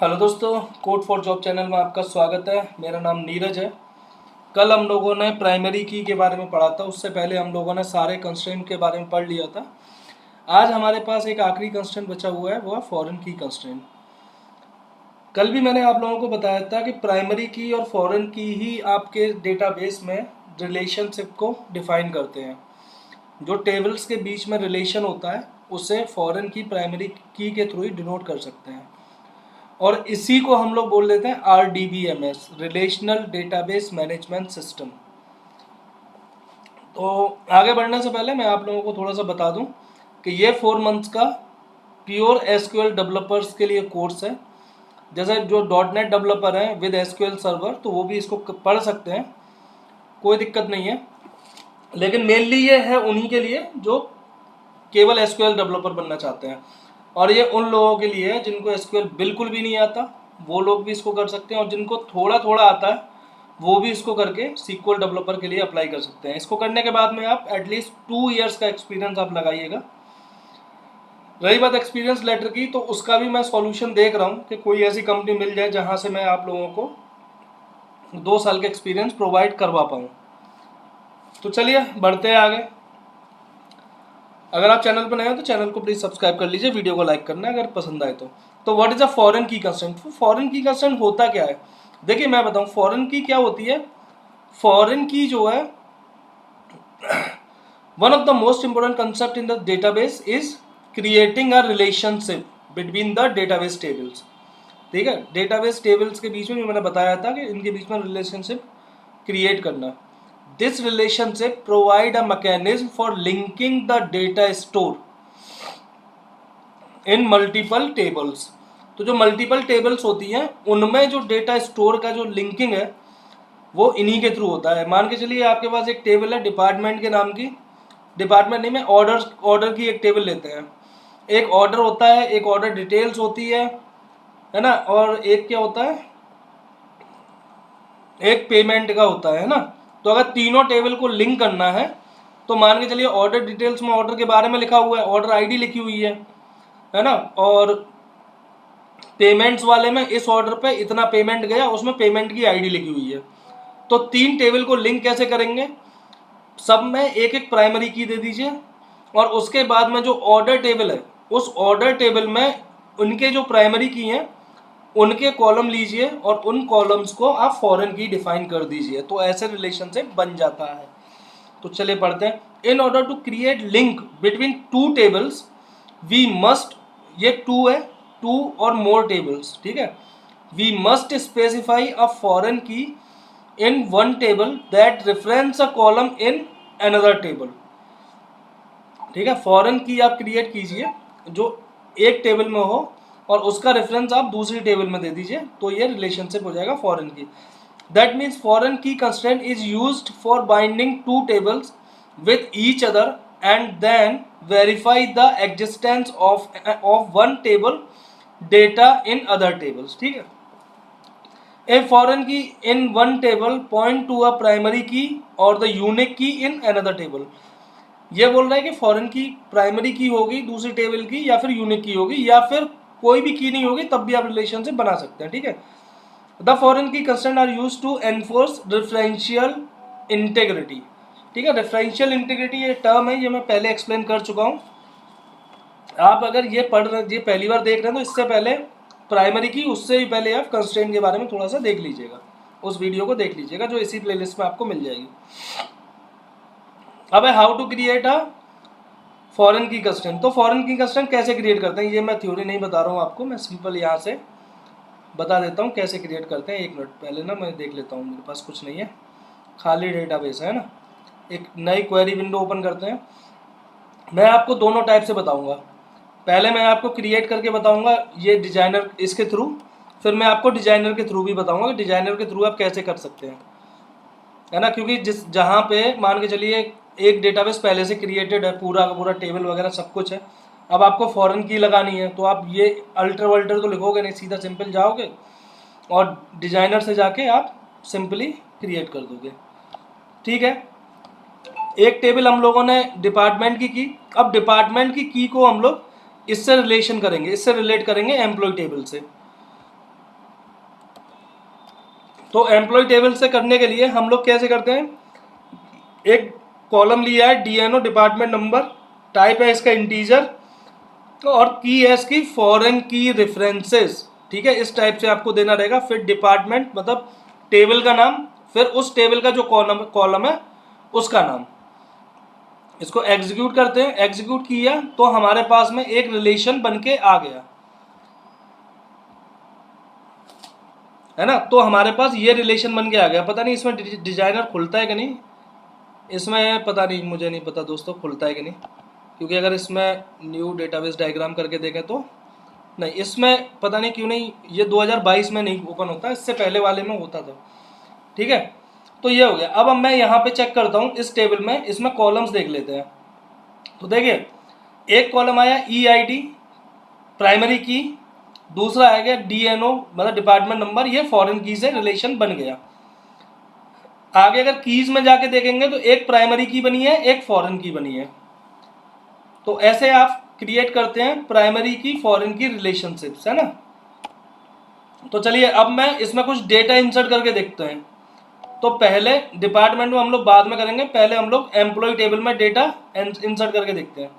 Hello दोस्तों, code for job channel में आपका स्वागत है। मेरा नाम नीरज है। कल हम लोगों ने प्राइमरी की के बारे में पढ़ा था, उससे पहले हम लोगों ने सारे कंस्ट्रेंट के बारे में पढ़ लिया था। आज हमारे पास एक आखिरी कंस्ट्रेंट बचा हुआ है, वो है फॉरेन की कंस्ट्रेंट। कल भी मैंने आप लोगों को बताया था कि प्राइमरी की और फॉरेन की ही आपके डेटाबेस में रिलेशनशिप को डिफाइन करते हैं। जो टेबल्स के बीच में रिलेशन होता है उसे फॉरेन की प्राइमरी की के थ्रू ही डिनोट कर सकते हैं, और इसी को हम लोग बोल देते हैं RDBMS, relational database management system. तो आगे बढ़ने से पहले मैं आप लोगों को थोड़ा सा बता दूं कि ये 4 मंथ्स का प्योर SQL डेवलपर्स के लिए कोर्स है। जैसे जो .NET डेवलपर हैं विद SQL सर्वर, तो वो भी इसको पढ़ सकते हैं, कोई दिक्कत नहीं है। लेकिन मेनली ये है उन्हीं के लिए जो केवल SQL डेवलपर बनना चाहते हैं, और ये उन लोगों के लिए है जिनको SQL बिल्कुल भी नहीं आता, वो लोग भी इसको कर सकते हैं, और जिनको थोड़ा थोड़ा आता है वो भी इसको करके SQL डेवलपर के लिए अप्लाई कर सकते हैं। इसको करने के बाद में आप एटलीस्ट 2 ईयर्स का एक्सपीरियंस आप लगाइएगा। रही बात एक्सपीरियंस लेटर की, तो उसका भी मैं सॉल्यूशन देख रहा हूँ कि कोई ऐसी कंपनी मिल जाए जहाँ से मैं आप लोगों को 2 साल का एक्सपीरियंस प्रोवाइड करवा पाऊँ। तो चलिए बढ़ते हैं आगे। अगर आप चैनल पर नए हो तो चैनल को प्लीज़ सब्सक्राइब कर लीजिए, वीडियो को लाइक करना अगर पसंद आए तो what is a foreign key constraint. Foreign key constraint होता क्या है, देखिए मैं बताऊं फॉरेन की क्या होती है। फॉरेन की जो है, one of the most important concept in the database is creating a relationship between the database tables. ठीक है, डेटाबेस टेबल्स के बीच में मैंने बताया था कि इनके बीच में रिलेशनशिप क्रिएट करना। This relationship provide a mechanism for linking the data store in multiple tables। तो जो मल्टीपल टेबल्स होती हैं उनमें जो डेटा स्टोर का जो लिंकिंग है वो इन्हीं के थ्रू होता है। मान के चलिए आपके पास एक टेबल है डिपार्टमेंट के नाम की, डिपार्टमेंट नहीं में ऑर्डर की एक टेबल लेते हैं। एक ऑर्डर होता है, एक ऑर्डर डिटेल्स होती है ना, और एक क्या होता है, एक पेमेंट का होता है ना। तो अगर तीनों टेबल को लिंक करना है तो मान के चलिए ऑर्डर डिटेल्स में ऑर्डर के बारे में लिखा हुआ है, ऑर्डर आईडी लिखी हुई है ना, और पेमेंट्स वाले में इस ऑर्डर पे इतना पेमेंट गया, उसमें पेमेंट की आईडी लिखी हुई है। तो 3 टेबल को लिंक कैसे करेंगे, सब में एक एक प्राइमरी की दे दीजिए, और उसके बाद में जो ऑर्डर टेबल है उस ऑर्डर टेबल में उनके जो प्राइमरी की हैं उनके कॉलम लीजिए और उन कॉलम्स को आप फॉरेन की डिफाइन कर दीजिए, तो ऐसे रिलेशनशिप बन जाता है। तो चलिए पढ़ते हैं। In order to create link between 2 tables we must, ये 2 है, 2 और मोर टेबल्स, ठीक है, we must specify a foreign key in one table that reference a column in another table. ठीक है, फॉरेन की आप क्रिएट कीजिए जो एक टेबल में हो और उसका रेफरेंस आप दूसरी टेबल में दे दीजिए, तो ये रिलेशनशिप हो जाएगा foreign key. That means foreign key constraint is used for binding 2 tables with each other and then verify the existence of one table data in other tables. ठीक है, a foreign key in one table point to a primary key और the unique key in another table. ये बोल रहा है कि foreign की primary की होगी दूसरी टेबल की, या फिर यूनिक की होगी, या फिर कोई भी की नहीं होगी, तब भी आप रिलेशनशिप बना सकते हैं। ठीक है, the foreign key constraint are use to enforce referential integrity. ठीक है, रेफरेंशियल इंटीग्रिटी ये टर्म है, ये मैं पहले एक्सप्लेन कर चुका हूँ। आप अगर ये पढ़ रहे, ये पहली बार देख रहे हैं तो इससे पहले प्राइमरी की, उससे भी पहले आप कंस्ट्रेंट के बारे में थोड़ा सा देख लीजिएगा, उस वीडियो को देख लीजिएगा जो इसी प्लेलिस्ट में आपको मिल जाएगी। अब है how to create a foreign key constraint. तो फॉरेन की कंस्ट्रेंट कैसे क्रिएट करते हैं, ये मैं थ्योरी नहीं बता रहा हूँ आपको, मैं सिंपल यहाँ से बता देता हूँ कैसे क्रिएट करते हैं। एक मिनट पहले ना मैं देख लेता हूँ, मेरे पास कुछ नहीं है, खाली डेटाबेस है ना। एक नई क्वेरी विंडो ओपन करते हैं। मैं आपको दोनों टाइप से बताऊँगा, पहले मैं आपको क्रिएट करके बताऊँगा ये डिजाइनर इसके थ्रू, फिर मैं आपको डिजाइनर के थ्रू भी बताऊँगा कि डिजाइनर के थ्रू आप कैसे कर सकते हैं, है ना। क्योंकि जिस जहाँ पे मान के चलिए एक डेटाबेस पहले से क्रिएटेड है, पूरा का पूरा टेबल वगैरह सब कुछ है, अब आपको फॉरेन की लगानी है तो आप ये अल्टर वल्टर तो लिखोगे नहीं, सीधा सिंपल जाओगे और डिजाइनर से जाके आप सिंपली क्रिएट कर दोगे। ठीक है, एक टेबल हम लोगों ने डिपार्टमेंट की। अब डिपार्टमेंट की को हम लोग इससे रिलेशन करेंगे, इससे रिलेट करेंगे एम्प्लॉय टेबल से। तो एम्प्लॉय टेबल से करने के लिए हम लोग कैसे करते हैं, एक कॉलम लिया है डीएनओ डिपार्टमेंट नंबर, टाइप है इसका इंटीजर, और की है इसकी फॉरेन की रेफरेंसेस, ठीक है, इस टाइप से आपको देना रहेगा। फिर डिपार्टमेंट मतलब टेबल का नाम, फिर उस टेबल का जो कॉलम है उसका नाम। इसको एग्जीक्यूट करते हैं, एग्जीक्यूट किया तो हमारे पास में एक रिलेशन बन के आ गया, है ना। तो हमारे पास ये रिलेशन बन के आ गया। पता नहीं इसमें डिजाइनर खुलता है कि नहीं, इसमें पता नहीं, मुझे नहीं पता दोस्तों खुलता है कि नहीं, क्योंकि अगर इसमें न्यू डेटाबेस डायग्राम करके देखें तो नहीं, इसमें पता नहीं क्यों नहीं, ये 2022 में नहीं ओपन होता, इससे पहले वाले में होता था, ठीक है। तो ये हो गया। अब मैं यहाँ पे चेक करता हूँ इस टेबल में, इसमें कॉलम्स देख लेते हैं। तो देखिए एक कॉलम आया EID प्राइमरी की, दूसरा आ गया DNO मतलब डिपार्टमेंट नंबर, ये फॉरेन की से रिलेशन बन गया। आगे अगर कीज में जाके देखेंगे तो एक प्राइमरी की बनी है, एक फॉरेन की बनी है। तो ऐसे आप क्रिएट करते हैं प्राइमरी की फॉरेन की रिलेशनशिप्स, है ना। तो चलिए अब मैं इसमें कुछ डेटा इंसर्ट करके देखते हैं। तो पहले डिपार्टमेंट में हम लोग बाद में करेंगे, पहले हम लोग एम्प्लॉय टेबल में डेटा इंसर्ट करके देखते हैं।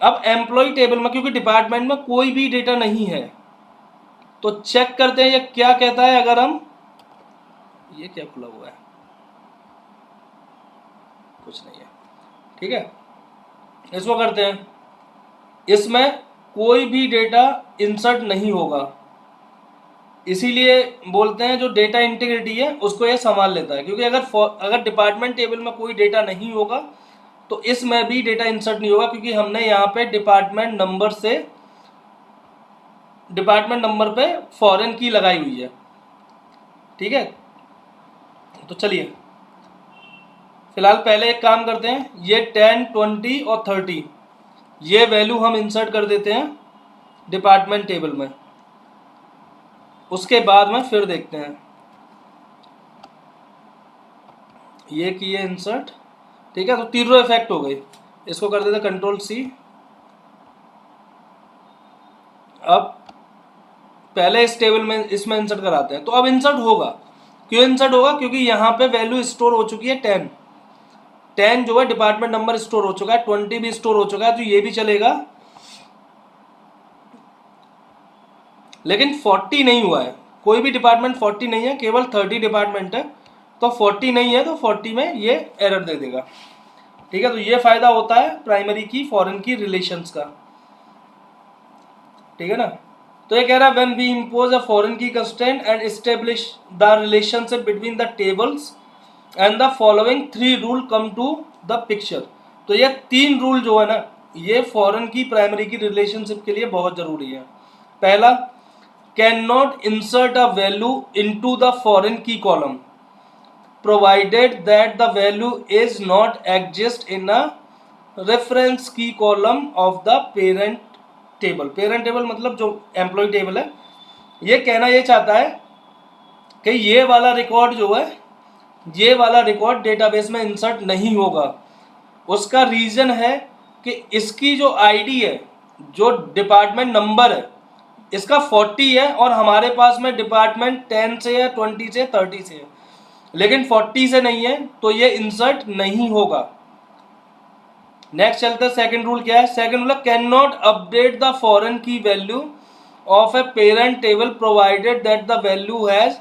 अब एम्प्लॉय टेबल में क्योंकि डिपार्टमेंट में कोई भी डेटा नहीं है, तो चेक करते हैं ये क्या कहता है। अगर हम, ये क्या खुला हुआ है, कुछ नहीं है, ठीक है, इसको करते हैं। इसमें कोई भी डेटा इंसर्ट नहीं होगा, इसीलिए बोलते हैं जो डेटा इंटीग्रिटी है उसको ये संभाल लेता है। क्योंकि अगर डिपार्टमेंट टेबल में कोई डेटा नहीं होगा तो इसमें भी डेटा इंसर्ट नहीं होगा, क्योंकि हमने यहाँ पे डिपार्टमेंट नंबर पे फॉरेन की लगाई हुई है, ठीक है। तो चलिए फिलहाल पहले एक काम करते हैं, ये 10, 20 और 30 ये वैल्यू हम इंसर्ट कर देते हैं डिपार्टमेंट टेबल में, उसके बाद में फिर देखते हैं। ये किए इंसर्ट, ठीक है। तो तीनों इफेक्ट हो गई, इसको कर देते Ctrl+C। अब पहले इस टेबल में इसमें इंसर्ट कराते हैं, तो अब इंसर्ट होगा। क्यों इंसर्ट होगा, क्योंकि यहाँ पे वैल्यू स्टोर हो चुकी है 10 जो है डिपार्टमेंट नंबर स्टोर हो चुका है, 20 भी स्टोर हो चुका है, तो ये भी चलेगा। लेकिन 40 नहीं हुआ है, कोई भी डिपार्टमेंट 40 नहीं है, केवल 30 डिपार्टमेंट है। तो 40 नहीं है तो 40 में ये एरर दे देगा, ठीक है। तो ये फायदा होता है प्राइमरी की फॉरेन की रिलेशंस का, ठीक है ना। तो ये कह रहा है when we impose a foreign key constraint and establish the relationship between the tables and the following 3 rule come to the picture. तो ये 3 रूल जो है ना, ये फॉरेन की प्राइमरी की रिलेशनशिप के लिए बहुत जरूरी है। पहला, can not insert a value into the foreign की column provided that the value is not exist in a reference key column of the parent table। parent table मतलब जो एम्प्लॉय टेबल है, ये कहना ये चाहता है कि ये वाला रिकॉर्ड जो है, ये वाला रिकॉर्ड डेटाबेस में इंसर्ट नहीं होगा। उसका रीजन है कि इसकी जो आईडी है, जो डिपार्टमेंट नंबर है, इसका 40 है और हमारे पास में डिपार्टमेंट 10 से है, 20 से, 30 से है, लेकिन 40 से नहीं है, तो ये इंसर्ट नहीं होगा। नेक्स्ट चलते हैं, सेकंड रूल क्या है। Second rule, can not update the foreign key value of a parent table provided that the value has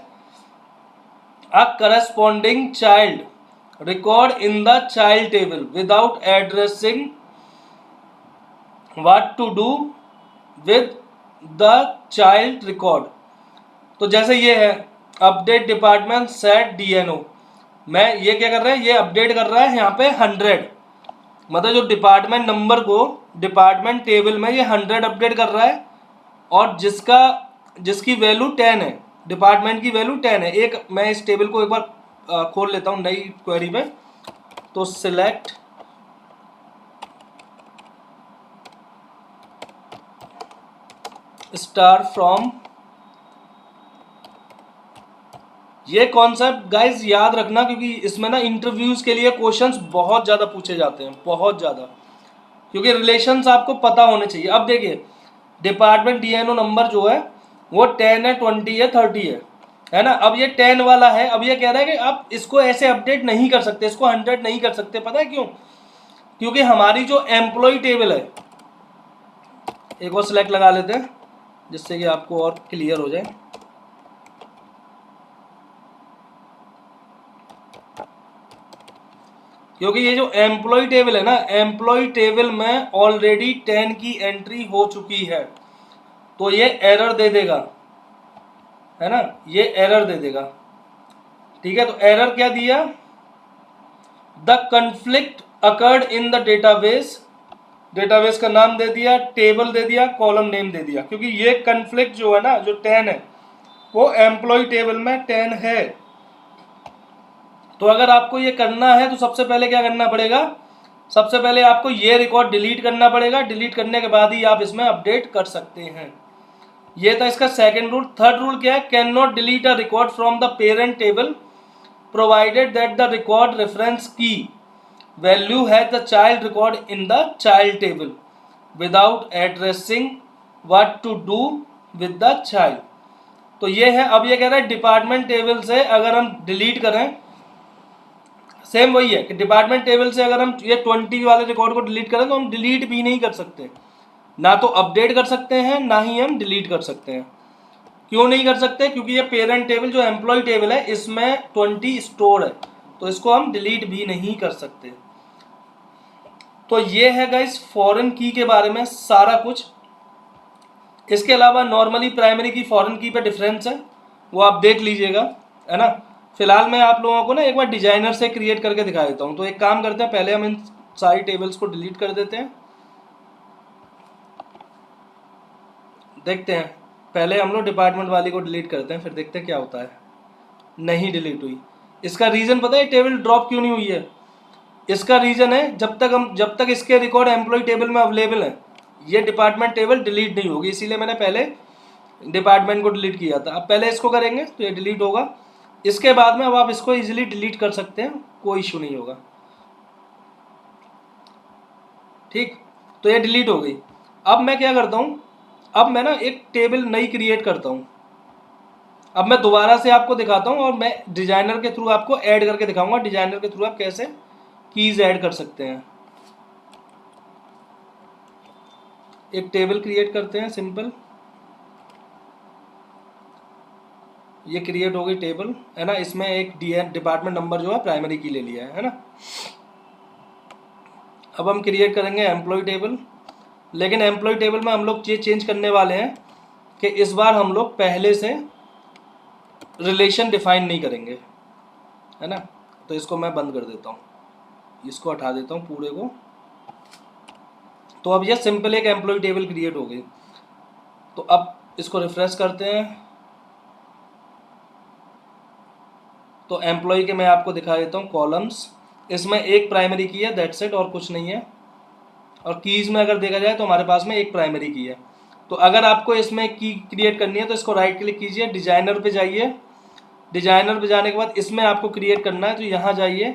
a corresponding child record in the child table without addressing what to do with the child record. तो जैसे ये है update department set DNO, मैं ये क्या कर रहा है, ये अपडेट कर रहा है यहाँ पे 100, मतलब जो डिपार्टमेंट नंबर को डिपार्टमेंट टेबल में ये 100 अपडेट कर रहा है, और जिसकी वैल्यू 10 है, डिपार्टमेंट की वैल्यू 10 है। एक मैं इस टेबल को एक बार खोल लेता हूँ नई क्वेरी में। तो सिलेक्ट स्टार फ्रॉम, ये कॉन्सेप्ट गाइज याद रखना, क्योंकि इसमें ना इंटरव्यूज के लिए क्वेश्चंस बहुत ज़्यादा पूछे जाते हैं, बहुत ज़्यादा, क्योंकि रिलेशंस आपको पता होने चाहिए। अब देखिए डिपार्टमेंट DNO नंबर जो है वो 10 है, 20 है, 30 है। है ना। अब ये 10 वाला है, अब ये कह रहा है कि आप इसको ऐसे अपडेट नहीं कर सकते, इसको 100 नहीं कर सकते। पता है क्यों? क्योंकि हमारी जो एम्प्लॉय टेबल है, एक और सिलेक्ट लगा लेते हैं जिससे कि आपको और क्लियर हो जाए। क्योंकि ये जो एम्प्लॉय टेबल है ना, एम्प्लॉय टेबल में ऑलरेडी 10 की एंट्री हो चुकी है, तो ये एरर दे देगा, है ना, ये एरर दे देगा। ठीक है, तो एरर क्या दिया? The conflict occurred in the database, database का नाम दे दिया, टेबल दे दिया, कॉलम नेम दे दिया। क्योंकि ये कन्फ्लिक्ट जो है ना, जो 10 है वो एम्प्लॉय टेबल में 10 है। तो अगर आपको ये करना है तो सबसे पहले क्या करना पड़ेगा? सबसे पहले आपको ये रिकॉर्ड डिलीट करना पड़ेगा। डिलीट करने के बाद ही आप इसमें अपडेट कर सकते हैं। ये था इसका सेकंड रूल। थर्ड रूल क्या है? Can not delete a record from the parent table provided that the record reference key value है the child record in the child table without addressing what to do with the child. तो ये है। अब ये कह रहा है department table से अगर हम डिलीट करें, सेम वही है कि डिपार्टमेंट टेबल से अगर हम ये 20 वाले रिकॉर्ड को डिलीट करें तो हम डिलीट भी नहीं कर सकते, ना तो अपडेट कर सकते हैं ना ही हम डिलीट कर सकते हैं। क्यों नहीं कर सकते? क्योंकि ये पेरेंट टेबल जो एम्प्लॉय टेबल है इसमें 20 स्टोर है, तो इसको हम डिलीट भी नहीं कर सकते। तो ये है गाइस फॉरेन की के बारे में सारा कुछ। इसके अलावा नॉर्मली प्राइमरी की फॉरेन की पे डिफरेंस है, वो आप देख लीजिएगा, है ना। फिलहाल मैं आप लोगों को ना एक बार डिजाइनर से क्रिएट करके दिखा देता हूँ। तो एक काम करते हैं, पहले हम इन सारी टेबल्स को डिलीट कर देते हैं। देखते हैं, पहले हम लोग डिपार्टमेंट वाली को डिलीट करते हैं, फिर देखते हैं क्या होता है। नहीं डिलीट हुई। इसका रीज़न पता है टेबल ड्रॉप क्यों नहीं हुई है? इसका रीज़न है जब तक इसके रिकॉर्ड एम्प्लॉय टेबल में अवेलेबल है ये डिपार्टमेंट टेबल डिलीट नहीं होगी। इसीलिए मैंने पहले डिपार्टमेंट को डिलीट किया था। अब पहले इसको करेंगे तो ये डिलीट होगा। इसके बाद में अब आप इसको इजीली डिलीट कर सकते हैं, कोई इशू नहीं होगा। ठीक, तो ये डिलीट हो गई। अब मैं क्या करता हूँ, अब मैं ना एक टेबल नई क्रिएट करता हूँ। अब मैं दोबारा से आपको दिखाता हूँ और मैं डिजाइनर के थ्रू आपको ऐड करके दिखाऊंगा। डिजाइनर के थ्रू आप कैसे कीज ऐड कर सकते हैं। एक टेबल क्रिएट करते हैं सिंपल। ये क्रिएट हो गई टेबल, है ना। इसमें एक डिपार्टमेंट नंबर जो है प्राइमरी की ले लिया है ना। अब हम क्रिएट करेंगे एम्प्लॉय टेबल, लेकिन एम्प्लॉय टेबल में हम लोग ये चेंज करने वाले हैं कि इस बार हम लोग पहले से रिलेशन डिफाइन नहीं करेंगे, है ना। तो इसको मैं बंद कर देता हूँ, इसको हटा देता हूँ पूरे को। तो अब ये सिंपल एक एम्प्लॉय टेबल क्रिएट हो गई। तो अब इसको रिफ्रेश करते हैं। तो एम्प्लॉय के मैं आपको दिखा देता हूँ कॉलम्स। इसमें एक प्राइमरी की है, दैट्स इट, और कुछ नहीं है। और कीज़ में अगर देखा जाए तो हमारे पास में एक प्राइमरी की है। तो अगर आपको इसमें की क्रिएट करनी है तो इसको राइट क्लिक कीजिए, डिजाइनर पे जाइए। डिजाइनर पे जाने के बाद इसमें आपको क्रिएट करना है तो यहाँ जाइए।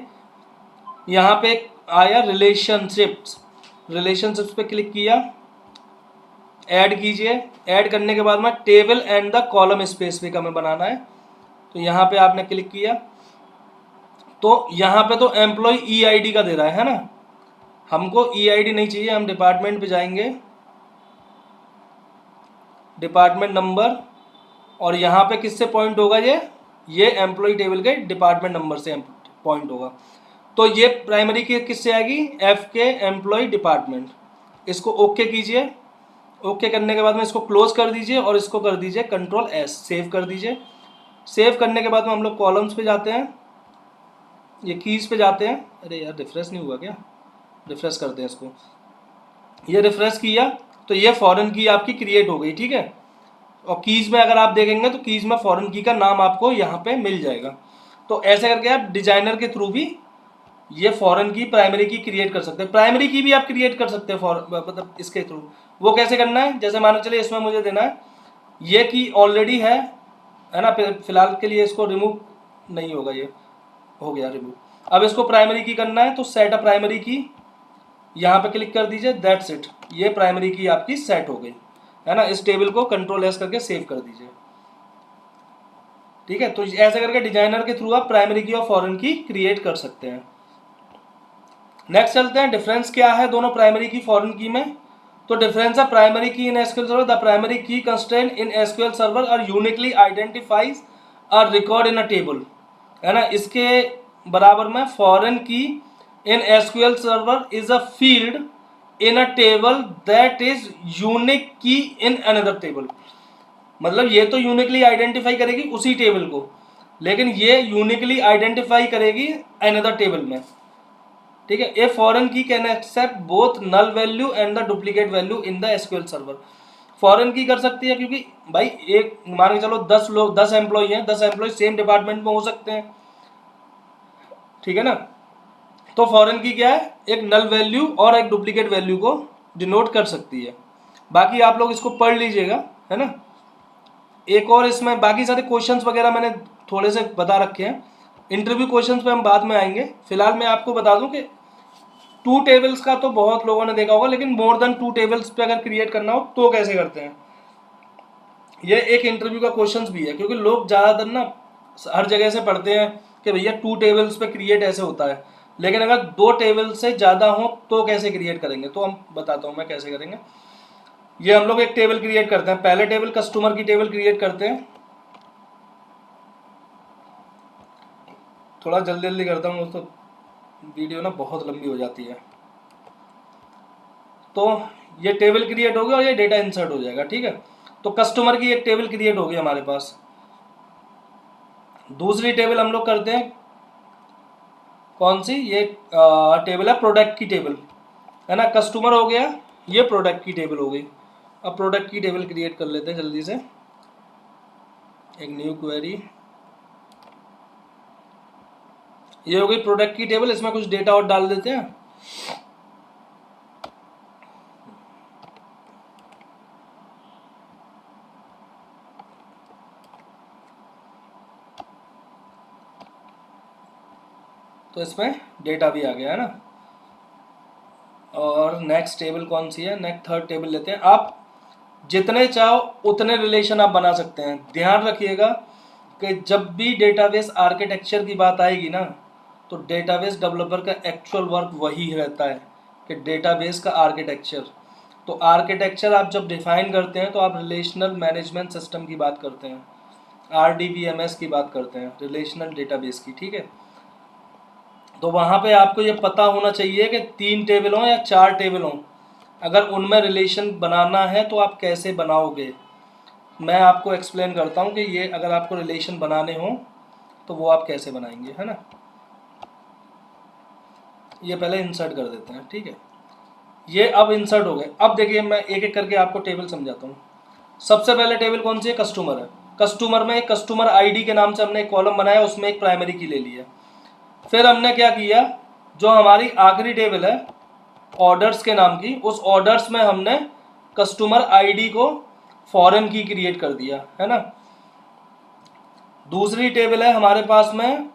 यहाँ पे आया रिलेशनशिप्स, रिलेशनशिप्स पे क्लिक किया, ऐड कीजिए। ऐड करने के बाद में table and the column specific हमें बनाना है। तो यहाँ पे आपने क्लिक किया तो यहाँ पे तो एम्प्लॉय EID का दे रहा है ना। हमको EID नहीं चाहिए, हम डिपार्टमेंट पे जाएंगे, डिपार्टमेंट नंबर, और यहाँ पे किससे पॉइंट होगा? ये एम्प्लॉय टेबल के डिपार्टमेंट नंबर से पॉइंट होगा। तो ये प्राइमरी की किससे आएगी? FK employee department. इसको ओके कीजिए। ओके करने के बाद में इसको क्लोज कर दीजिए और इसको कर दीजिए Ctrl+S, सेव कर दीजिए। सेव करने के बाद में हम लोग कॉलम्स पे जाते हैं, ये कीज़ पे जाते हैं। अरे यार रिफ्रेश नहीं हुआ क्या? रिफ्रेश करते हैं इसको। ये रिफ्रेश किया तो ये फॉरेन की आपकी क्रिएट हो गई, ठीक है। और कीज़ में अगर आप देखेंगे तो कीज़ में फॉरेन की का नाम आपको यहाँ पे मिल जाएगा। तो ऐसे करके आप डिजाइनर के थ्रू भी ये फॉरेन की प्राइमरी की क्रिएट कर सकते हैं। प्राइमरी की भी आप क्रिएट कर सकते हैं मतलब इसके थ्रू। वो कैसे करना है? जैसे मान लो चलिए इसमें मुझे देना है ये की ऑलरेडी है ना। फिलहाल के लिए इसको रिमूव नहीं होगा, ये हो गया रिमूव। अब इसको प्राइमरी की करना है तो सेट अ प्राइमरी की, यहाँ पे क्लिक कर दीजिए, दैट्स इट। ये प्राइमरी की आपकी सेट हो गई, है ना। इस टेबल को Ctrl+S करके सेव कर दीजिए। ठीक है, तो ऐसे करके डिजाइनर के थ्रू आप प्राइमरी की और फॉरेन की क्रिएट कर सकते हैं। नेक्स्ट चलते हैं, डिफरेंस क्या है दोनों प्राइमरी की फॉरेन की में। तो डिफरेंस है primary key in SQL server, the primary key constraint in SQL server are uniquely identifies a record in a table, है ना। इसके बराबर में foreign key in SQL server is a field in a table that is unique key in another table. मतलब ये तो uniquely identify करेगी उसी टेबल को, लेकिन ये यूनिकली आइडेंटिफाई करेगी अनदर टेबल में, ठीक है। A foreign key can accept both null value and the duplicate value in the SQL server. Foreign key कर सकती है क्योंकि भाई एक मान के चलो 10 लोग 10 एम्प्लॉय हैं, 10 एम्प्लॉय सेम डिपार्टमेंट में हो सकते हैं, ठीक है ना। तो फॉरेन की क्या है, एक नल वैल्यू और एक डुप्लीकेट वैल्यू को डिनोट कर सकती है। बाकी आप लोग इसको पढ़ लीजिएगा, है ना। एक और इसमें बाकी सारे क्वेश्चंस वगैरह मैंने थोड़े से बता रखे हैं, इंटरव्यू क्वेश्चंस पे हम बाद में आएंगे। फिलहाल मैं आपको बता दूं कि 2 टेबल्स का तो बहुत लोगों ने देखा होगा, लेकिन मोर देन 2 टेबल्स पे अगर क्रिएट करना हो तो कैसे करते हैं, ये एक इंटरव्यू का क्वेश्चंस भी है। क्योंकि लोग ज़्यादातर ना हर जगह से पढ़ते हैं कि भैया 2 टेबल्स पे क्रिएट ऐसे होता है, लेकिन अगर 2 टेबल से ज़्यादा हो तो कैसे क्रिएट करेंगे, तो हम बताता हूँ मैं कैसे करेंगे। ये हम लोग एक टेबल क्रिएट करते हैं, पहले टेबल कस्टमर की टेबल क्रिएट करते हैं। थोड़ा जल्दी जल्दी करता हूँ तो वीडियो ना बहुत लंबी हो जाती है। तो ये टेबल क्रिएट हो गया और ये डेटा इंसर्ट हो जाएगा, ठीक है। तो कस्टमर की एक टेबल क्रिएट हो गई हमारे पास। दूसरी टेबल हम लोग करते हैं कौन सी, ये टेबल है प्रोडक्ट की टेबल, है ना। कस्टमर हो गया, ये प्रोडक्ट की टेबल हो गई। अब प्रोडक्ट की टेबल क्रिएट कर लेते हैं जल्दी से, एक न्यू क्वेरी। ये हो गई प्रोडक्ट की टेबल, इसमें कुछ डेटा और डाल देते हैं। तो इसमें डेटा भी आ गया, है ना। और नेक्स्ट टेबल कौन सी है, नेक्स्ट थर्ड टेबल लेते हैं। आप जितने चाहो उतने रिलेशन आप बना सकते हैं। ध्यान रखिएगा कि जब भी डेटाबेस आर्किटेक्चर की बात आएगी ना, तो डेटाबेस डेवलपर का एक्चुअल वर्क वही रहता है कि डेटाबेस का आर्किटेक्चर। तो आर्किटेक्चर आप जब डिफाइन करते हैं तो आप रिलेशनल मैनेजमेंट सिस्टम की बात करते हैं, RDBMS की बात करते हैं, रिलेशनल डेटाबेस की, ठीक है। तो वहाँ पे आपको ये पता होना चाहिए कि 3 टेबल हों या 4 टेबल हों, अगर उनमें रिलेशन बनाना है तो आप कैसे बनाओगे। मैं आपको एक्सप्लेन करता हूँ कि ये अगर आपको रिलेशन बनाने हों तो वो आप कैसे बनाएंगे, है ना। ये पहले इंसर्ट कर देते हैं, ठीक है। ये अब इंसर्ट हो गए। अब देखिए मैं एक एक करके आपको टेबल समझाता हूँ। सबसे पहले टेबल कौन सी है, कस्टमर है। कस्टमर में एक कस्टमर आईडी के नाम से हमने एक कॉलम बनाया, उसमें एक प्राइमरी की ले लिया। फिर हमने क्या किया, जो हमारी आखिरी टेबल है ऑर्डर्स के नाम की, उस ऑर्डर्स में हमने कस्टमर आईडी को फॉरेन की क्रिएट कर दिया, है ना। दूसरी टेबल है हमारे पास में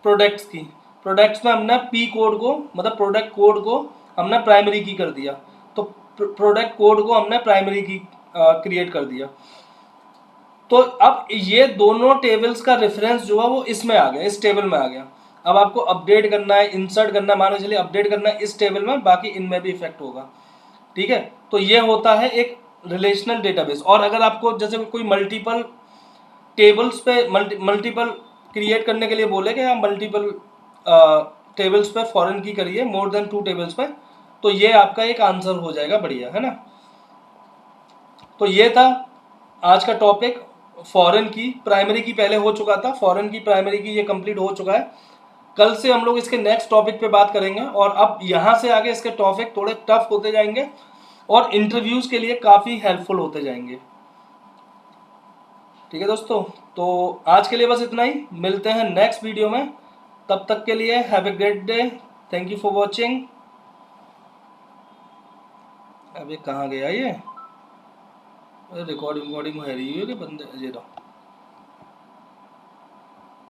प्रोडक्ट्स की। प्रोडक्ट्स में हमने पी कोड को, मतलब प्रोडक्ट कोड को हमने प्राइमरी की कर दिया। तो प्रोडक्ट कोड को हमने प्राइमरी की क्रिएट कर दिया। तो अब ये दोनों टेबल्स का रेफरेंस जो है वो इसमें आ गया, इस टेबल में आ गया। अब आपको अपडेट करना है, इंसर्ट करना है, मान लो चलिए अपडेट करना है इस टेबल में, बाकी इनमें भी इफेक्ट होगा, ठीक है। तो ये होता है एक रिलेशनल डेटाबेस। और अगर आपको जैसे कोई मल्टीपल टेबल्स पे मल्टीपल क्रिएट करने के लिए बोले कि आप मल्टीपल टेबल्स पे फॉरेन की करिए, मोर देन 2 टेबल्स पे, तो ये आपका एक आंसर हो जाएगा, बढ़िया, है ना। तो ये था आज का टॉपिक, फॉरेन की। प्राइमरी की पहले हो चुका था, फॉरेन की प्राइमरी की ये कंप्लीट हो चुका है। कल से हम लोग इसके नेक्स्ट टॉपिक पे बात करेंगे, और अब यहाँ से आगे इसके टॉपिक थोड़े टफ होते जाएंगे और इंटरव्यूज के लिए काफ़ी हेल्पफुल होते जाएंगे, ठीक है दोस्तों। तो आज के लिए बस इतना ही, मिलते हैं नेक्स्ट वीडियो में। तब तक के लिए have a great day, thank you for watching. अबे कहाँ गया ये, रिकॉर्डिंग है रही है कि बंदे, ये रहा।